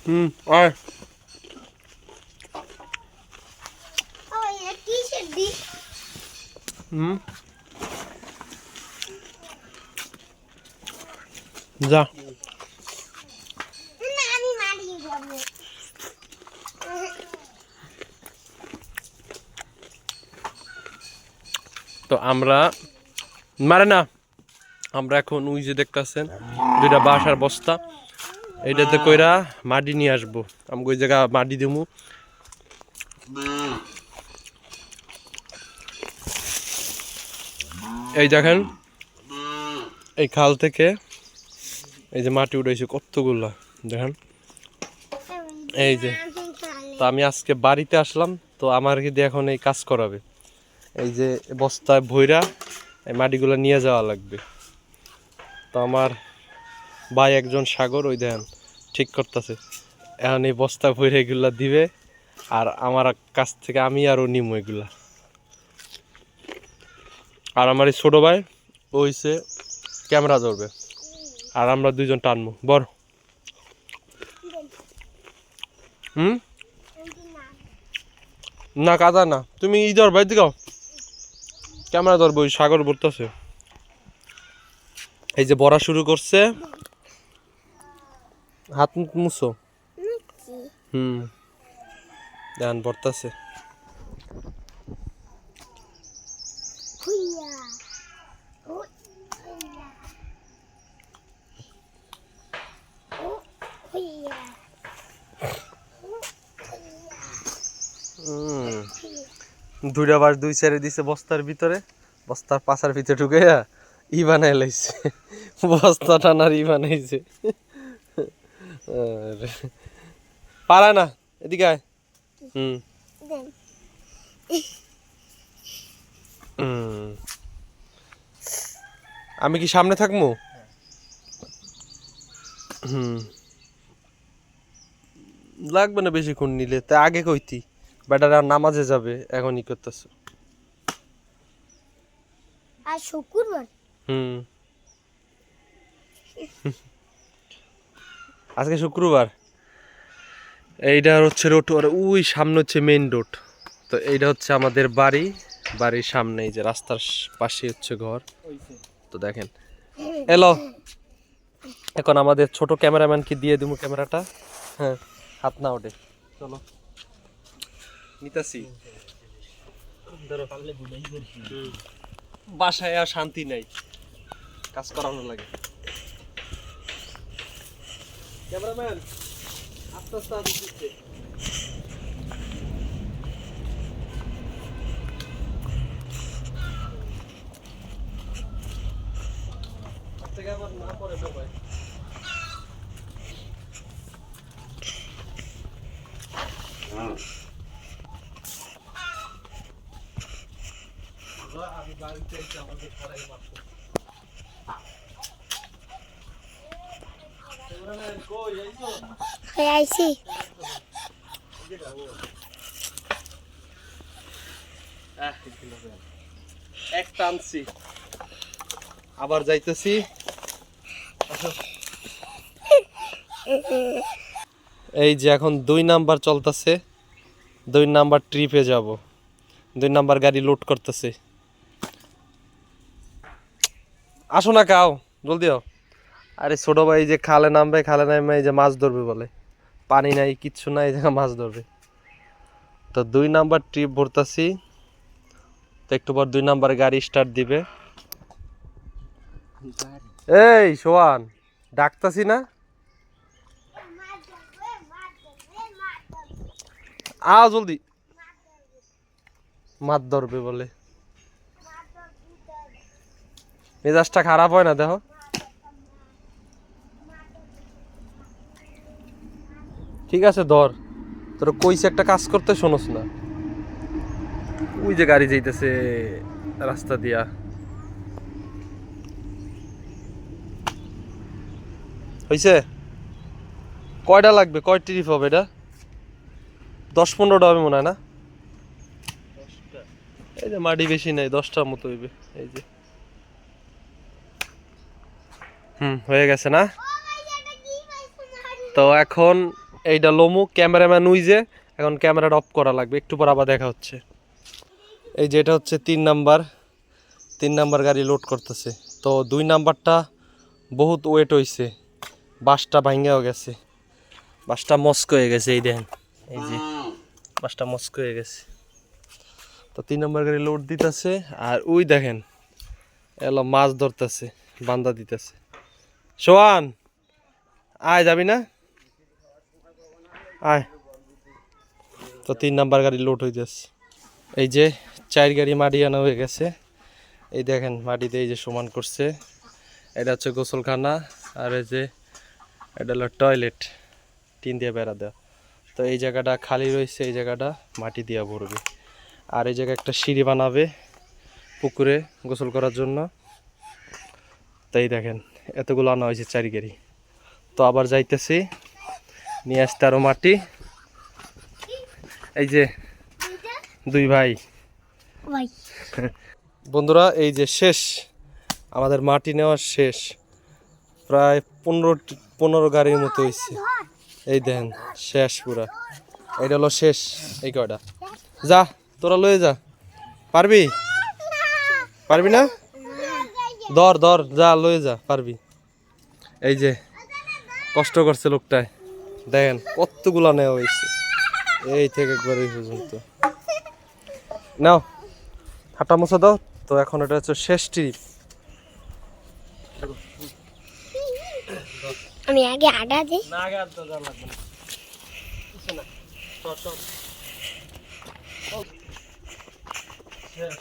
আয় যা তো আমরা মারে না আমরা এখন ওই যে দেখতেছেন দুইটা বাঁশের বস্তা এইটাতে কইরা মাটি নিয়ে আসবো আমি ওই জায়গা মাটি দিমু এই দেখেন এই খাল থেকে এই যে মাটি উঠাইছে কতগুলা দেখেন এই যে তো আমি আজকে বাড়িতে আসলাম তো আমার কি এখন এই কাজ করাবে এই যে বস্তায় ভইরা এই মাটিগুলো নিয়ে যাওয়া লাগবে তো আমার ভাই একজন সাগর ওই দেখেন ঠিক করতেছে এখন এই বস্তা ভইরা এগুলা দিবে আর আমার কাছ থেকে আমি আরও নিমু এগুলা আর আমার এই ছোট ভাই ওইসে ক্যামেরা ধরবে আর আমরা দুইজন টানবো বড় না কাদা না তুমি ই ধর ভাই দিকাও ক্যামেরা ধরবো ওই সাগর বলতেছে এই যে বড়া শুরু করছে হাত মুছো ধান পড়তেছে দুইটা বাস দুই সাইডে দিছে বস্তার ভিতরে বস্তার পাশার ভিতরে ঢুকে ই বানাই লাইছে বস্তা টানার ই বানাইছে পারা না এদিকে আয় আমি কি সামনে থাকবো লাগবে না বেশিক্ষণ নিলে তা আগে কইতি বেটারা নামাজে যাবে এখন ই করতেছ আর শুক্রবার আজকে শুক্রবার এইটা হচ্ছে রোড আর ওই সামনে হচ্ছে মেইন রোড তো এইটা হচ্ছে আমাদের বাড়ির সামনে এই যে রাস্তার পাশে হচ্ছে ঘর তো দেখেন এলো এখন আমাদের ছোট ক্যামেরাম্যানকে দিয়ে দিব ক্যামেরাটা হ্যাঁ হাত না ওঠে চলো নিতাছি বাসায় আর শান্তি নাই কাজ করানো লাগে ক্যামেরাম্যান আস্তে আস্তে দিচ্ছে থেকে আবার না পড়ে সবাই আমি বাড়িতে এসে আমাদের ঘরে মারবো আইছি এক টানছি আবার যাইতেছি এই যে এখন 2 নাম্বার চলতেছে 2 নাম্বার ট্রিপে যাব 2 নাম্বার গাড়ি লোড করতেছে আসো না কাও জলদি আও আরে ছোট ভাই যে খালে নামবে খালে নামে এই যে মাছ ধরবে বলে পানি নাই কিচ্ছু নাই এই জায়গা মাছ ধরবে তো 2 নাম্বার ট্রিপ ভরতাছি তো একটু পর 2 নাম্বার গাড়ি স্টার্ট দিবে এই সোয়ান ডাকতাছি না আও জলদি মাছ ধরবে বলে মেজাজটা খারাপ হয় না দেখো ঠিক আছে ধর তোর কইছে একটা কাজ করতে শোনস না ওই যে গাড়ি যাইতেছে রাস্তা দিয়া হইছে কয়টা লাগবে কয় ট্রিপ হবে এটা 10-15টা হবে মনে হয় না এই যে মাটি বেশি নাই 10টার মতো হইবে এই যে হয়ে গেছে না তো এখন এইটা লোমু ক্যামেরাম্যান উইজে, এখন ক্যামেরাটা অফ করা লাগবে, একটু পর আবার দেখা হচ্ছে। এই যে এটা হচ্ছে 3 নাম্বার গাড়ি লোড করতেছে। তো 2 নাম্বারটা বহুত ওয়েট হয়েছে, বাসটা ভাঙ্গাও গেছে, বাসটা মস্ক হয়ে গেছে। এই দেখেন, এই যে বাসটা মস্ক হয়ে গেছে। তো 3 নাম্বার গাড়ি লোড দিতেছে, আর ওই দেখেন এলো মাছ ধরতেছে, বান্দা দিতেছে। সোহান আয়, যাবি না? আয়। তো 3 নাম্বার গাড়ি লোড হয়ে যাচ্ছে। এই যে 4 গাড়ি মাটি আনা হয়ে গেছে। এই দেখেন মাটিতে এই যে সমান করছে। এটা হচ্ছে গোসলখানা, আর এই যে এটা হলো টয়লেট, টিন দিয়ে বেড়া দেওয়া। তো এই জায়গাটা খালি রয়েছে, এই জায়গাটা মাটি দিয়ে ভরবে। আর এই জায়গায় একটা সিঁড়ি বানাবে পুকুরে গোসল করার জন্য। তাই দেখেন এতগুলো আনা হয়েছে 4 গাড়ি। তো আবার যাইতেছি নিয়ে আসতে আরো মাটি। এই যে 2 ভাই। ভাই বন্ধুরা এই যে শেষ, আমাদের মাটি নেওয়া শেষ, প্রায় 15 গাড়ির মতো হয়েছে। এই দেখেন শেষ পুরা, এটা হলো শেষ। এই কয়টা যা, তোরা লয়ে যা, পারবি? পারবি না? ধর ধর, যা লয়ে যা, পারবি। এই যে কষ্ট করছে লোকটায়, দেখেন কতগুলা নেওয়া হয়েছে এই থেকে একবার এই পর্যন্ত। নাও হাঁটা মোছা দাও। তো এখন এটা হচ্ছে শেষ ট্রিপ। আমি আগে আডা দিই। না আগে আর দরকার লাগবে না, কিছু না। চল চল। শেষ।